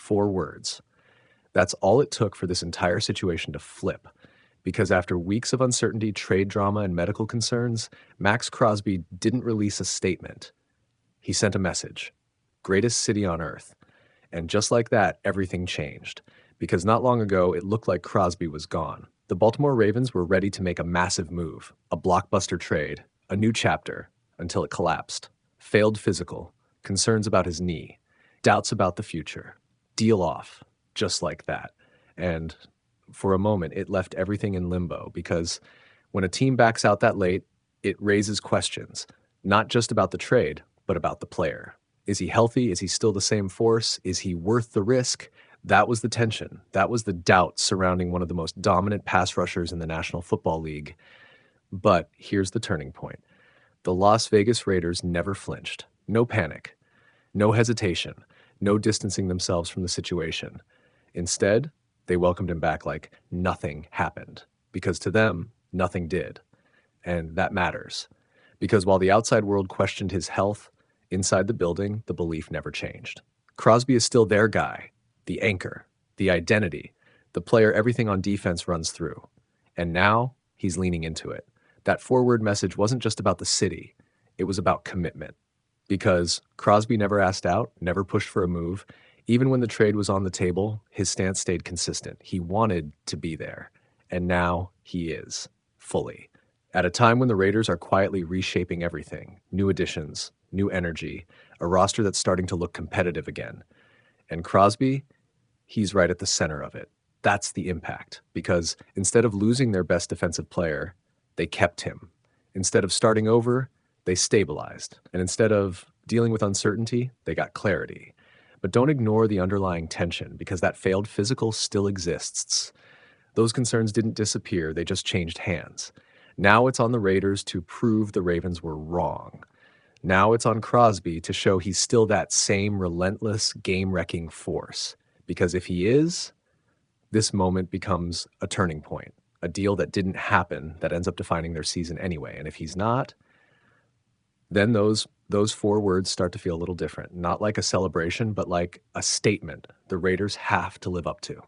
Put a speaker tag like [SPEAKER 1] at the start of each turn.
[SPEAKER 1] 4 words. That's all it took for this entire situation to flip. Because after weeks of uncertainty, trade drama, and medical concerns, Maxx Crosby didn't release a statement. He sent a message. Greatest city on earth. And just like that, everything changed. Because not long ago, it looked like Crosby was gone. The Baltimore Ravens were ready to make a massive move, a blockbuster trade, a new chapter, until it collapsed. Failed physical, concerns about his knee, doubts about the future. Deal off, just like that. And for a moment, it left everything in limbo, because when a team backs out that late, it raises questions, not just about the trade, but about the player. Is he healthy? Is he still the same force? Is he worth the risk? That was the tension. That was the doubt surrounding one of the most dominant pass rushers in the National Football League. But here's the turning point. The Las Vegas Raiders never flinched. No panic. No hesitation. No distancing themselves from the situation. Instead, they welcomed him back like nothing happened. Because to them, nothing did. And that matters. Because while the outside world questioned his health, inside the building, the belief never changed. Crosby is still their guy, the anchor, the identity, the player everything on defense runs through. And now, he's leaning into it. That 4-word message wasn't just about the city. It was about commitment. Because Crosby never asked out, never pushed for a move. Even when the trade was on the table, his stance stayed consistent. He wanted to be there. And now he is, fully. At a time when the Raiders are quietly reshaping everything, new additions, new energy, a roster that's starting to look competitive again. And Crosby, he's right at the center of it. That's the impact, because instead of losing their best defensive player, they kept him. Instead of starting over, they stabilized. And instead of dealing with uncertainty, they got clarity. But don't ignore the underlying tension, because that failed physical still exists. Those concerns didn't disappear, they just changed hands. Now it's on the Raiders to prove the Ravens were wrong. Now it's on Crosby to show he's still that same relentless, game-wrecking force. Because if he is, this moment becomes a turning point, a deal that didn't happen that ends up defining their season anyway. And if he's not, then those 4 words start to feel a little different. Not like a celebration, but like a statement the Raiders have to live up to.